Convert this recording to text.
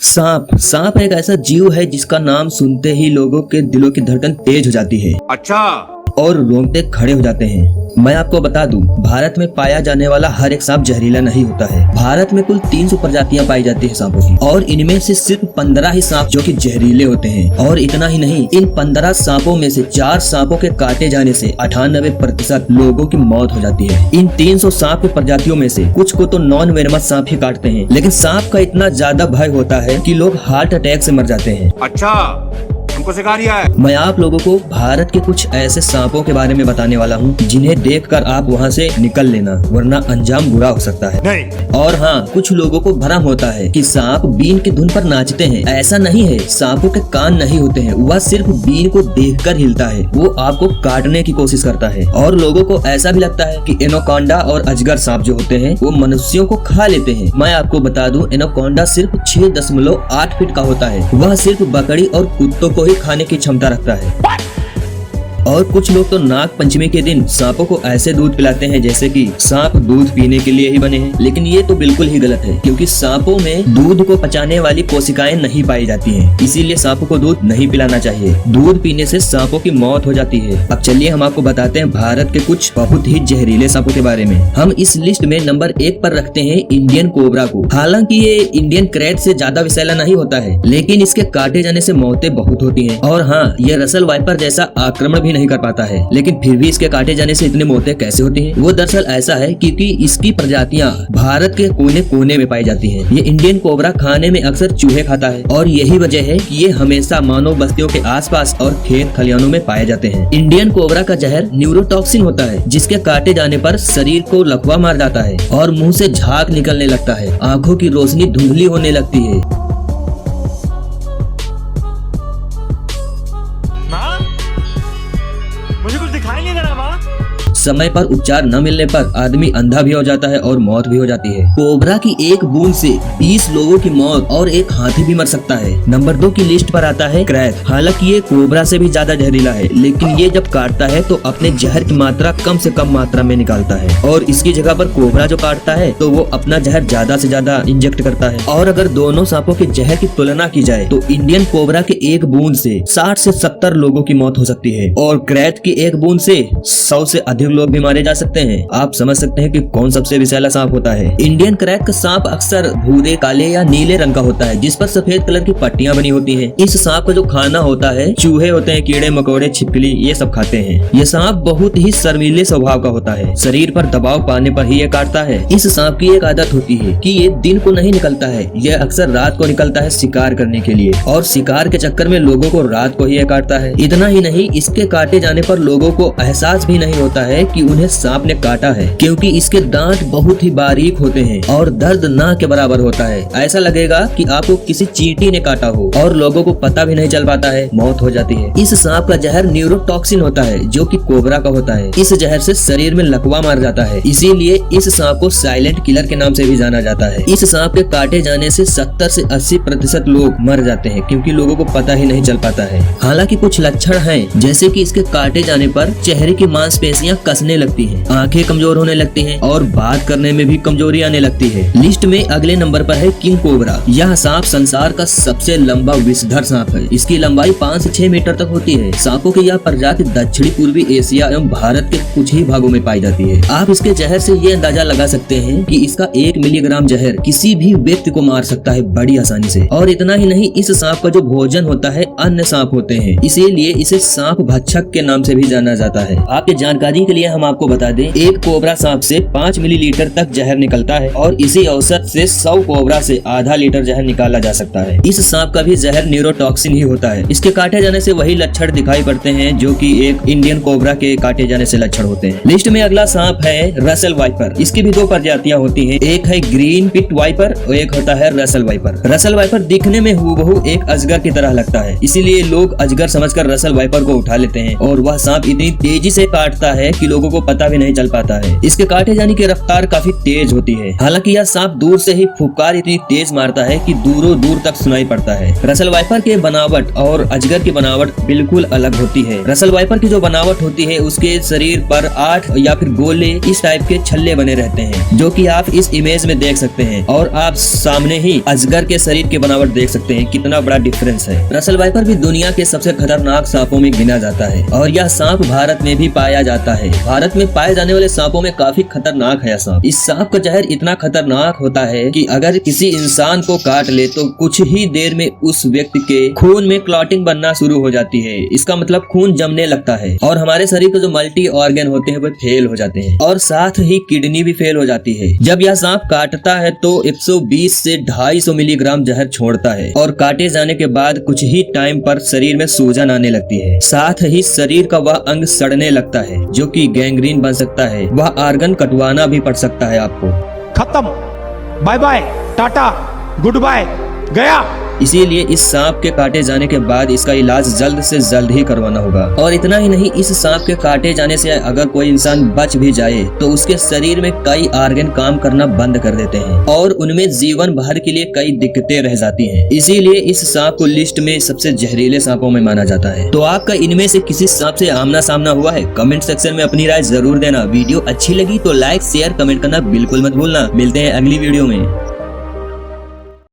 सांप सांप एक ऐसा जीव है जिसका नाम सुनते ही लोगों के दिलों की धड़कन तेज हो जाती है अच्छा और रोंगटे खड़े हो जाते हैं। मैं आपको बता दूं, भारत में पाया जाने वाला हर एक सांप जहरीला नहीं होता है। भारत में कुल 300 प्रजातियां पाई जाती है सांपों की, और इनमें से सिर्फ 15 ही सांप जो कि जहरीले होते हैं। और इतना ही नहीं, इन 15 सांपों में से 4 सांपों के काटे जाने से 98% लोगों की मौत हो जाती है। इन 300 सांप की प्रजातियों में से कुछ को तो नॉन वेनमस सांप ही काटते हैं, लेकिन सांप का इतना ज्यादा भय होता है कि लोग हार्ट अटैक से मर जाते हैं। अच्छा हमको सिखा रिया है। मैं आप लोगों को भारत के कुछ ऐसे सांपों के बारे में बताने वाला हूँ जिन्हें देखकर आप वहाँ से निकल लेना, वरना अंजाम बुरा हो सकता है। नहीं। और हाँ, कुछ लोगों को भ्रम होता है कि सांप बीन की धुन पर नाचते हैं। ऐसा नहीं है, सांपों के कान नहीं होते हैं, वह सिर्फ बीन को देखकर हिलता है। वो आपको काटने की कोशिश करता है। और लोगों को ऐसा भी लगता है कि एनाकोंडा और अजगर सांप जो होते हैं वो मनुष्यों को खा लेते हैं। मैं आपको बता दूं, एनाकोंडा सिर्फ 6.8 फीट का होता है। वह सिर्फ बकरी और कुत्तों को ही खाने की क्षमता रखता है। और कुछ लोग तो नाग पंचमी के दिन सांपों को ऐसे दूध पिलाते हैं जैसे कि सांप दूध पीने के लिए ही बने हैं, लेकिन ये तो बिल्कुल ही गलत है, क्योंकि सांपों में दूध को पचाने वाली कोशिकाएं नहीं पाई जाती हैं। इसीलिए सांपों को दूध नहीं पिलाना चाहिए। दूध पीने से सांपों की मौत हो जाती है। अब चलिए हम आपको बताते हैं भारत के कुछ बहुत ही जहरीले सांपों के बारे में। हम इस लिस्ट में नंबर 1 पर रखते हैं इंडियन कोबरा को। हालांकि ये इंडियन क्रेट से ज्यादा विषैला नहीं होता है, लेकिन इसके काटे जाने से मौतें बहुत होती है। और हाँ, ये रसल वाइपर जैसा आक्रमण भी नहीं कर पाता है, लेकिन फिर भी इसके काटे जाने से इतनी मौतें कैसे होती हैं? वो दरअसल ऐसा है क्योंकि इसकी प्रजातियां भारत के कोने कोने में पाई जाती हैं। ये इंडियन कोबरा खाने में अक्सर चूहे खाता है, और यही वजह है कि ये हमेशा मानव बस्तियों के आसपास और खेत खलिहानों में पाए जाते हैं। इंडियन कोबरा का जहर न्यूरोटॉक्सिन होता है, जिसके काटे जाने पर शरीर को लकवा मार जाता है और मुंह से झाग निकलने लगता है, आंखों की रोशनी धुंधली होने लगती है। मुझे कुछ दिखाई नहीं दे रहा। समय पर उपचार न मिलने पर आदमी अंधा भी हो जाता है और मौत भी हो जाती है। कोबरा की एक बूंद से 20 लोगों की मौत और एक हाथी भी मर सकता है। नंबर 2 की लिस्ट पर आता है क्रैथ। हालांकि ये कोबरा से भी ज्यादा जहरीला है, लेकिन ये जब काटता है तो अपने जहर की मात्रा कम से कम मात्रा में निकालता है, और इसकी जगह पर कोबरा जो काटता है तो वो अपना जहर ज्यादा से ज्यादा इंजेक्ट करता है। और अगर दोनों सांपों के जहर की तुलना की जाए तो इंडियन कोबरा के एक बूंद से 60 से 70 लोगों की मौत हो सकती है, और क्रैथ की एक बूंद से 100 से अधिक लोग भी मारे जा सकते हैं। आप समझ सकते हैं कि कौन सबसे विषैला सांप होता है। इंडियन क्रैथ का सांप अक्सर भूरे, काले या नीले रंग का होता है, जिस पर सफेद कलर की पट्टियां बनी होती हैं। इस सांप का जो खाना होता है, चूहे होते हैं, कीड़े मकोड़े, छिपकली, ये सब खाते हैं। ये सांप बहुत ही शर्मीले स्वभाव का होता है। शरीर पर दबाव पाने पर ही ये काटता है। इस सांप की एक आदत होती है कि ये दिन को नहीं निकलता है, ये अक्सर रात को निकलता है शिकार करने के लिए, और शिकार के चक्कर में लोगों को रात को ही ये काटता है। इतना ही नहीं, इसके काटे जाने पर लोगों को एहसास भी नहीं होता है कि उन्हें सांप ने काटा है, क्योंकि इसके दांत बहुत ही बारीक होते हैं और दर्द ना के बराबर होता है। ऐसा लगेगा कि आपको किसी चींटी ने काटा हो, और लोगों को पता भी नहीं चल पाता है, मौत हो जाती है। इस सांप का जहर न्यूरोटॉक्सिन होता है, जो कि कोबरा का होता है। इस जहर से शरीर में लकवा मार जाता है, इसीलिए इस सांप को साइलेंट किलर के नाम से भी जाना जाता है। इस सांप के काटे जाने से 70 से 80% लोग मर जाते हैं, क्योंकि लोगों को पता ही नहीं चल पाता है। हालांकि कुछ लक्षण हैं, जैसे कि इसके काटे जाने पर चेहरे की मांसपेशियां कसने लगती हैं, आंखें कमजोर होने लगती हैं, और बात करने में भी कमजोरी आने लगती है। लिस्ट में अगले नंबर पर है किंग कोबरा। यह सांप संसार का सबसे लंबा विषधर सांप है। इसकी लंबाई 5 से 6 मीटर तक होती है। सांपों की यह प्रजाति दक्षिणी पूर्वी एशिया एवं भारत के कुछ ही भागों में पाई जाती है। आप इसके जहर से ये अंदाजा लगा सकते हैं कि इसका 1 मिलीग्राम जहर किसी भी व्यक्ति को मार सकता है बड़ी आसानी से। और इतना ही नहीं, इस सांप का जो भोजन होता है अन्य सांप होते हैं, इसीलिए इसे सांप भक्षक के नाम से भी जाना जाता है। आपकी जानकारी के लिए हम आपको बता दें, एक कोबरा सांप से 5 मिलीलीटर तक जहर निकलता है, और इसी औसत से 100 कोबरा से आधा लीटर जहर निकाला जा सकता है। इस सांप का भी जहर न्यूरोटॉक्सिन ही होता है। इसके काटे जाने से वही लक्षण दिखाई पड़ते हैं जो कि एक इंडियन कोबरा के काटे जाने से लक्षण होते हैं। लिस्ट में अगला सांप है रसल वाइपर। इसकी भी 2 प्रजातियां होती हैं, एक है ग्रीन पिट वाइपर और एक होता है रसल वाइपर। रसल वाइपर दिखने में हूबहू एक अजगर की तरह लगता है, इसीलिए लोग अजगर समझकर रसल वाइपर को उठा लेते हैं, और वह सांप इतनी तेजी से काटता है कि लोगों को पता भी नहीं चल पाता है। इसके काटे जाने की रफ्तार काफी तेज होती है। हालांकि यह सांप दूर से ही फुफकार इतनी तेज मारता है कि दूरों दूर तक सुनाई पड़ता है। रसल वाइपर के बनावट और अजगर की बनावट बिल्कुल अलग होती है। रसल वाइपर की जो बनावट होती है उसके शरीर पर 8 या फिर गोले इस टाइप के छल्ले बने रहते हैं, जो कि आप इस इमेज में देख सकते हैं। और आप सामने ही अजगर के शरीर की बनावट देख सकते हैं, कितना बड़ा डिफरेंस है। रसल वाइपर भी दुनिया के सबसे खतरनाक सांपों में गिना जाता है और यह सांप भारत में भी पाया जाता है। भारत में पाए जाने वाले सांपों में काफी खतरनाक है यह सांप। इस सांप का जहर इतना खतरनाक होता है कि अगर किसी इंसान को काट ले तो कुछ ही देर में उस व्यक्ति के खून में क्लॉटिंग बनना शुरू हो जाती है। इसका मतलब खून जमने लगता है और हमारे शरीर के जो मल्टी ऑर्गन होते हैं वो फेल हो जाते हैं और साथ ही किडनी भी फेल हो जाती है। जब यह सांप काटता है तो 120 से 250 मिलीग्राम जहर छोड़ता है और काटे जाने के बाद कुछ ही टाइम पर शरीर में सूजन आने लगती है। साथ ही शरीर का वह अंग सड़ने लगता है जो कि गैंग्रीन बन सकता है। वह ऑर्गन कटवाना भी पड़ सकता है आपको। खत्म, bye bye, tata, goodbye, गया। इसीलिए इस सांप के काटे जाने के बाद इसका इलाज जल्द से जल्द ही करवाना होगा। और इतना ही नहीं, इस सांप के काटे जाने से अगर कोई इंसान बच भी जाए तो उसके शरीर में कई ऑर्गन काम करना बंद कर देते हैं और उनमें जीवन भर के लिए कई दिक्कतें रह जाती हैं। इसीलिए इस सांप को लिस्ट में सबसे जहरीले सांपों में माना जाता है। तो आपका इनमें से किसी सांप से आमना सामना हुआ है? कमेंट सेक्शन में अपनी राय जरूर देना। वीडियो अच्छी लगी तो लाइक, शेयर, कमेंट करना बिल्कुल मत भूलना। मिलते हैं अगली वीडियो में।